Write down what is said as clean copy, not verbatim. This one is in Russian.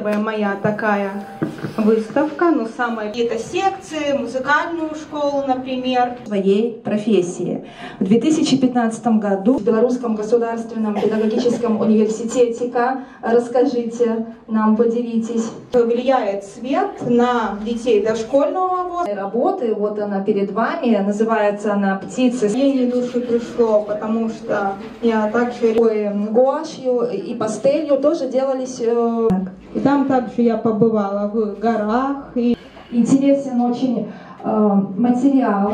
первая моя такая выставка, но самая какие-то секции, музыкальную школу, например. Своей профессии. В 2015 году в Белорусском государственном педагогическом университете, расскажите нам, поделитесь. Влияет свет на детей дошкольного возраста. Работы, вот она перед вами, называется она «Птицы». Мне не души пришло, потому что я также гуашью и пастелью тоже делались. И там также я побывала в горах. И интересен очень материал.